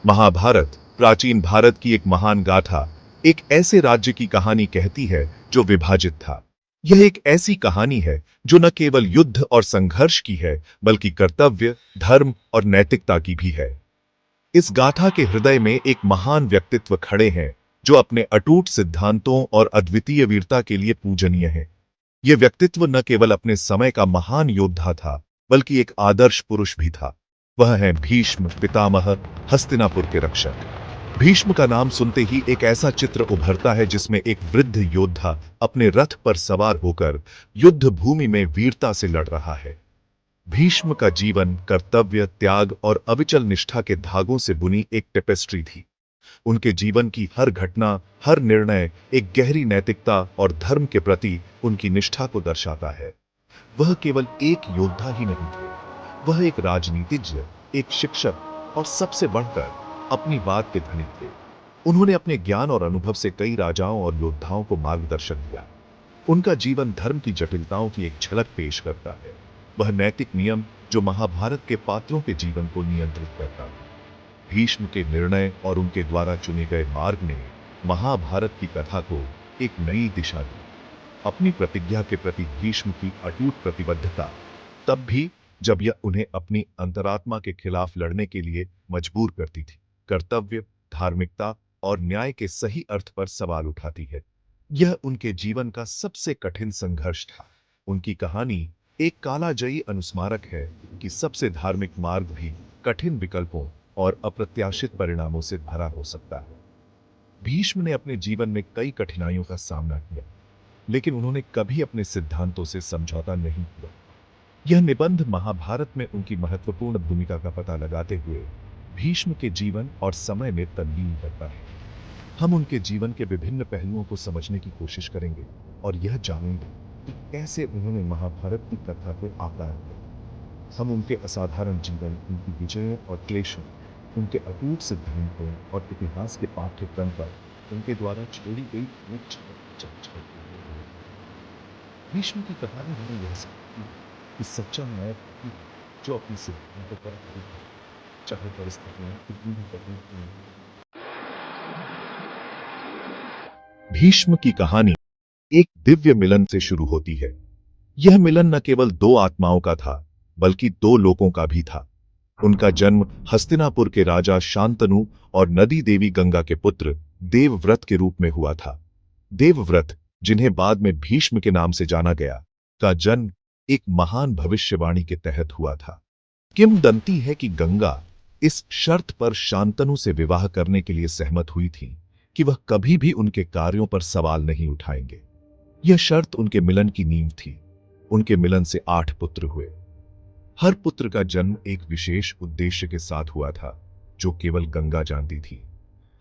महाभारत प्राचीन भारत की एक महान गाथा, एक ऐसे राज्य की कहानी कहती है जो विभाजित था। यह एक ऐसी कहानी है जो न केवल युद्ध और संघर्ष की है, बल्कि कर्तव्य, धर्म और नैतिकता की भी है। इस गाथा के हृदय में एक महान व्यक्तित्व खड़े हैं जो अपने अटूट सिद्धांतों और अद्वितीय वीरता के लिए पूजनीय है। यह व्यक्तित्व न केवल अपने समय का महान योद्धा था, बल्कि एक आदर्श पुरुष भी था। वह है भीष्म पितामह, हस्तिनापुर के रक्षक। भीष्म का नाम सुनते ही एक ऐसा चित्र उभरता है जिसमें एक वृद्ध योद्धा अपने रथ पर सवार होकर युद्ध भूमि में वीरता से लड़ रहा है। भीष्म का जीवन कर्तव्य, त्याग और अविचल निष्ठा के धागों से बुनी एक टेपेस्ट्री थी। उनके जीवन की हर घटना, हर निर्णय एक गहरी नैतिकता और धर्म के प्रति उनकी निष्ठा को दर्शाता है। वह केवल एक योद्धा ही नहीं थे, वह एक राजनीतिज्ञ, एक शिक्षक और सबसे बढ़कर अपनी बात के धनी थे। उन्होंने अपने ज्ञान और अनुभव से कई राजाओं और योद्धाओं को मार्गदर्शन दिया। उनका जीवन धर्म की जटिलताओं की एक झलक पेश करता है। वह नैतिक नियम जो महाभारत के पात्रों के जीवन को नियंत्रित करता है। भीष्म के निर्णय और उनके द्वारा चुने गए मार्ग ने महाभारत की कथा को एक नई दिशा दी। अपनी प्रतिज्ञा के प्रति भीष्म की अटूट प्रतिबद्धता, तब भी जब यह उन्हें अपनी अंतरात्मा के खिलाफ लड़ने के लिए मजबूर करती थी, कर्तव्य, धार्मिकता और न्याय के सही अर्थ पर सवाल उठाती है। यह उनके जीवन का सबसे कठिन संघर्ष था। उनकी कहानी एक कालाजयी अनुस्मारक है कि सबसे धार्मिक मार्ग भी कठिन विकल्पों और अप्रत्याशित परिणामों से भरा हो सकता है। भीष्म ने अपने जीवन में कई कठिनाइयों का सामना किया, लेकिन उन्होंने कभी अपने सिद्धांतों से समझौता नहीं किया। यह निबंध महाभारत में उनकी महत्वपूर्ण भूमिका का पता लगाते हुए भीष्म के जीवन और समय में तल्लीन करता है। हम उनके जीवन के विभिन्न पहलुओं को समझने की कोशिश करेंगे और यह जानेंगे कि कैसे उन्होंने महाभारत की कथा को आकार दिया। हम उनके असाधारण जीवन, उनकी विजयों और क्लेशों, उनके अटूट सिद्धांतों और इतिहास के पाठ्यक्रम पर उनके द्वारा छोड़ी गई चर्चा करेंगे। भीष्म की कहानी हमें यह सिखाती है कि सच्चा न्याय जो अपनी सिद्धांतों पर खड़ी है, चाहे परिस्थितियां कितनी भी कठिन क्यों न हो। भीष्म की कहानी एक दिव्य मिलन से शुरू होती है। यह मिलन न केवल दो आत्माओं का था, बल्कि दो लोगों का भी था। उनका जन्म हस्तिनापुर के राजा शांतनु और नदी देवी गंगा के पुत्र देवव्रत के रूप में हुआ था। देवव्रत, जिन्हें बाद में भीष्म के नाम से जाना गया, का जन्म एक महान भविष्यवाणी के तहत हुआ था। किंवदंती है कि गंगा इस शर्त पर शांतनु से विवाह करने के लिए सहमत हुई थी कि वह कभी भी उनके कार्यों पर सवाल नहीं उठाएंगे। यह शर्त उनके मिलन की नींव थी। उनके मिलन से 8 पुत्र हुए। हर पुत्र का जन्म एक विशेष उद्देश्य के साथ हुआ था, जो केवल गंगा जानती थी।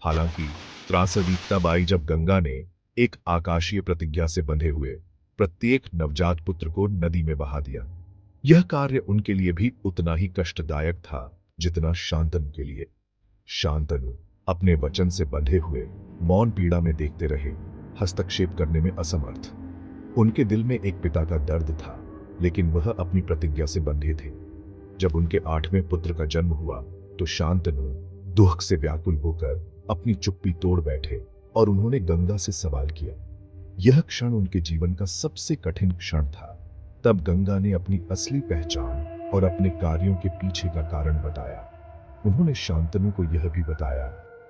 हालांकि त्रासदी तब आई जब गंगा ने एक आकाशीय प्रतिज्ञा से बंधे हुए प्रत्येक नवजात पुत्र को नदी में बहा दिया। यह कार्य उनके लिए भी उतना ही कष्टदायक था जितना शांतनु के लिए। शांतनु अपने वचन से बंधे हुए मौन पीड़ा में देखते रहे, हस्तक्षेप करने में असमर्थ। उनके दिल में एक पिता का दर्द था, लेकिन वह अपनी प्रतिज्ञा से बंधे थे। जब उनके 8वें पुत्र का जन्म हुआ तो शांतनु दुख से व्याकुल होकर अपनी चुप्पी तोड़ बैठे और उन्होंने गंगा से सवाल किया। यह क्षण उनके जीवन का सबसे कठिन क्षण था। तब गंगा ने अपनी असली पहचान और अपने कार्यों के पीछे का कारण बताया। उन्होंने शांतनु को यह भी बताया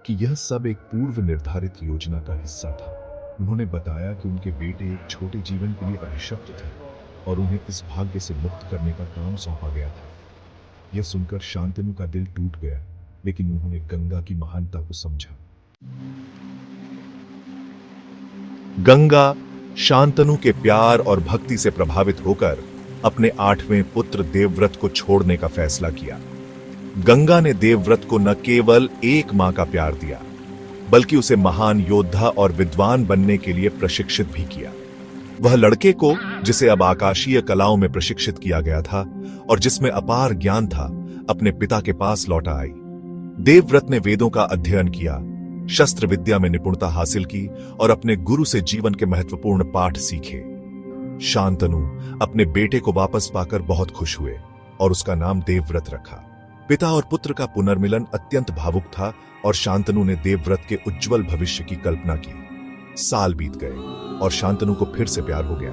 कि यह सब एक पूर्व निर्धारित योजना का हिस्सा था। उन्होंने बताया कि उनके बेटे एक छोटे जीवन के लिए अभिशप्त थे और उन्हें इस भाग्य से मुक्त करने का काम सौंपा गया था। यह सुनकर शांतनु का दिल टूट गया, लेकिन उन्होंने गंगा की महानता को समझा। गंगा शांतनु के प्यार और भक्ति से प्रभावित होकर अपने 8वें पुत्र देवव्रत को छोड़ने का फैसला किया। गंगा ने देवव्रत को न केवल एक मां का प्यार दिया, बल्कि उसे महान योद्धा और विद्वान बनने के लिए प्रशिक्षित भी किया। वह लड़के को, जिसे अब आकाशीय कलाओं में प्रशिक्षित किया गया था और जिसमें अपार ज्ञान था, अपने पिता के पास लौटा आई। देवव्रत ने वेदों का अध्ययन किया, शस्त्र विद्या में निपुणता हासिल की और अपने गुरु से जीवन के महत्वपूर्ण पाठ सीखे। शांतनु अपने बेटे को वापस पाकर बहुत खुश हुए और उसका नाम देवव्रत रखा। पिता और पुत्र का पुनर्मिलन अत्यंत भावुक था और शांतनु ने देवव्रत के उज्जवल भविष्य की कल्पना की। साल बीत गए और शांतनु को फिर से प्यार हो गया,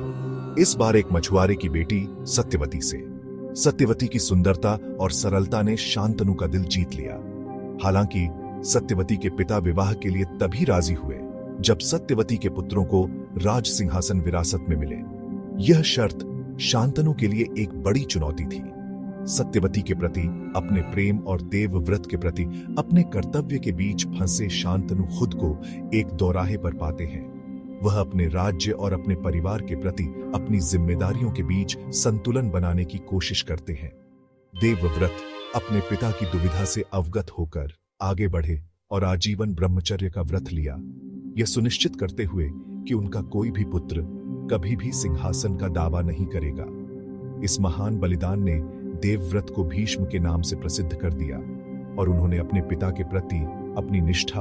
इस बार एक मछुआरे की बेटी सत्यवती से। सत्यवती की सुंदरता और सरलता ने शांतनु का दिल जीत लिया। हालांकि सत्यवती के पिता विवाह के लिए तभी राजी हुए जब सत्यवती के पुत्रों को राज सिंहासन विरासत में मिले। यह शर्त शांतनु के लिए एक बड़ी चुनौती थी। सत्यवती के प्रति अपने प्रेम और देवव्रत के प्रति अपने कर्तव्य के बीच फंसे शांतनु खुद को एक दौराहे पर पाते हैं। वह अपने राज्य और अपने परिवार के प्रति अपनी जिम्मेदारियों के बीच संतुलन बनाने की कोशिश करते हैं। देवव्रत अपने पिता की दुविधा से अवगत होकर आगे बढ़े और आजीवन ब्रह्मचर्य का व्रत लिया, यह सुनिश्चित करते हुए कि उनका कोई भी पुत्र कभी भी सिंहासन का दावा नहीं करेगा। इस महान बलिदान ने देवव्रत को भीष्म के नाम से प्रसिद्ध कर दिया और उन्होंने अपने पिता के प्रति अपनी निष्ठा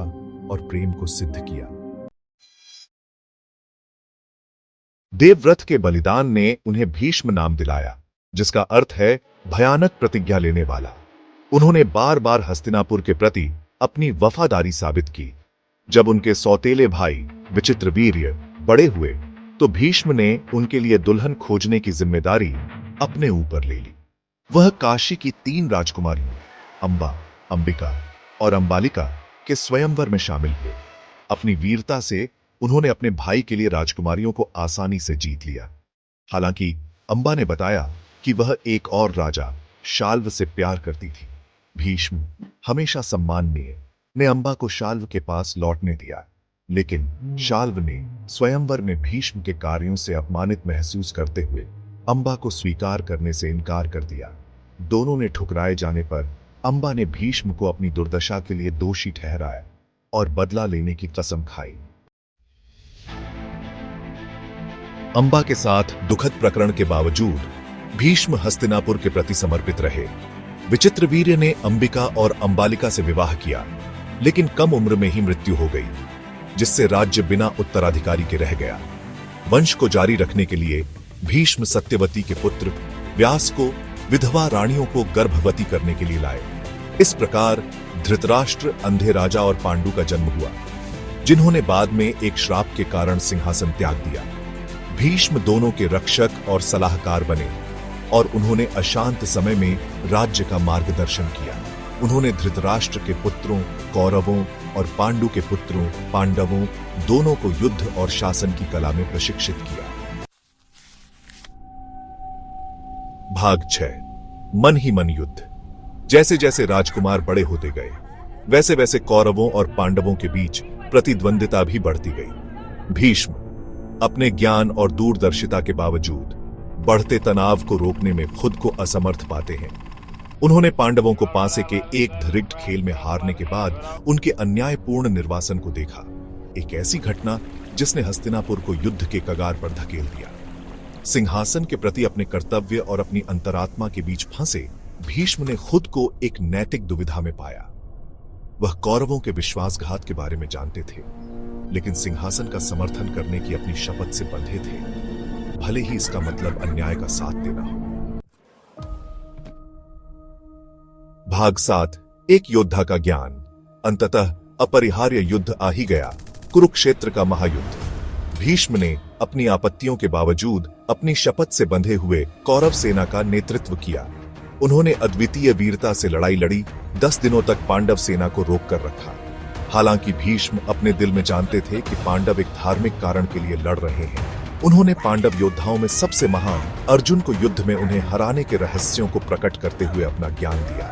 और प्रेम को सिद्ध किया। देवव्रत के बलिदान ने उन्हें भीष्म नाम दिलाया, जिसका अर्थ है भयानक प्रतिज्ञा लेने वाला। उन्होंने बार बार हस्तिनापुर के प्रति अपनी वफादारी साबित की। जब उनके सौतेले भाई विचित्रवीर्य बड़े हुए तो भीष्म ने उनके लिए दुल्हन खोजने की जिम्मेदारी अपने ऊपर ले ली। वह काशी की 3 राजकुमारियों अंबा, अंबिका और अंबालिका के स्वयंवर में शामिल हुए। अपनी वीरता से उन्होंने अपने भाई के लिए राजकुमारियों को आसानी से जीत लिया। हालांकि अंबा ने बताया कि वह एक और राजा शाल्व से प्यार करती थी। भीष्म हमेशा सम्माननीय ने अंबा को शाल्व के पास लौटने दिया, लेकिन शाल्व ने स्वयंवर में भीष्म के कार्यों से अपमानित महसूस करते हुए अंबा को स्वीकार करने से इनकार कर दिया। दोनों ने ठुकराए जाने पर अंबा ने भीष्म को अपनी दुर्दशा के लिए दोषी ठहराया और बदला लेने की कसम खाई। अंबा के साथ दुखद प्रकरण के बावजूद भीष्म हस्तिनापुर के प्रति समर्पित रहे। विचित्रवीर्य ने अंबिका और अंबालिका से विवाह किया, लेकिन कम उम्र में ही मृत्यु हो गई, जिससे राज्य बिना उत्तराधिकारी के रह गया। वंश को जारी रखने के लिए भीष्म सत्यवती के पुत्र व्यास को विधवा रानियों को गर्भवती करने के लिए लाए। इस प्रकार धृतराष्ट्र अंधे राजा और पांडु का जन्म हुआ, जिन्होंने बाद में एक श्राप के कारण सिंहासन त्याग दिया। भीष्म दोनों के रक्षक और सलाहकार बने और उन्होंने अशांत समय में राज्य का मार्गदर्शन किया। उन्होंने धृतराष्ट्र के पुत्रों कौरवों और पांडु के पुत्रों पांडवों दोनों को युद्ध और शासन की कला में प्रशिक्षित किया। भाग 6 मन ही मन युद्ध। जैसे जैसे राजकुमार बड़े होते गए, वैसे वैसे कौरवों और पांडवों के बीच प्रतिद्वंदिता भी बढ़ती गई। भीष्म अपने ज्ञान और दूरदर्शिता के बावजूद बढ़ते तनाव को रोकने में खुद को असमर्थ पाते हैं। उन्होंने पांडवों को पासे के एक धरिग्ध खेल में हारने के बाद उनके अन्यायपूर्ण निर्वासन को देखा, एक ऐसी घटना जिसने हस्तिनापुर को युद्ध के कगार पर धकेल दिया। सिंहासन के प्रति अपने कर्तव्य और अपनी अंतरात्मा के बीच फंसे भीष्म ने खुद को एक नैतिक दुविधा में पाया। वह कौरवों के विश्वासघात के बारे में जानते थे, लेकिन सिंहासन का समर्थन करने की अपनी शपथ से बंधे थे, भले ही इसका मतलब अन्याय का साथ देना हो। भाग 7 एक योद्धा का ज्ञान। अंततः अपरिहार्य युद्ध आ ही गया, कुरुक्षेत्र का महायुद्ध। भीष्म ने अपनी आपत्तियों के बावजूद अपनी शपथ से बंधे हुए कौरव सेना का नेतृत्व किया। उन्होंने अद्वितीय वीरता से लड़ाई लड़ी, 10 दिनों तक पांडव सेना को रोक कर रखा। हालांकि भीष्म अपने दिल में जानते थे कि पांडव एक धार्मिक कारण के लिए लड़ रहे हैं। उन्होंने पांडव योद्धाओं में सबसे महान अर्जुन को युद्ध में उन्हें हराने के रहस्यों को प्रकट करते हुए अपना ज्ञान दिया।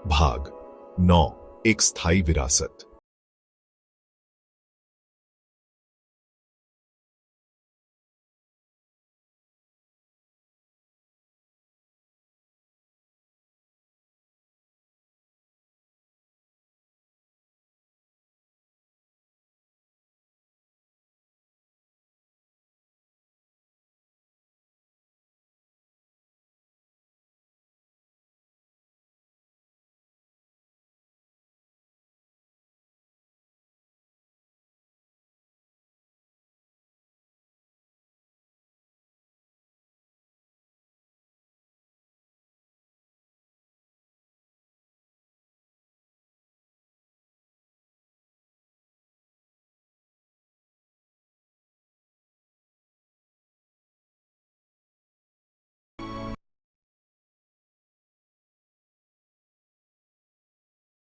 भाग 9 एक स्थायी विरासत।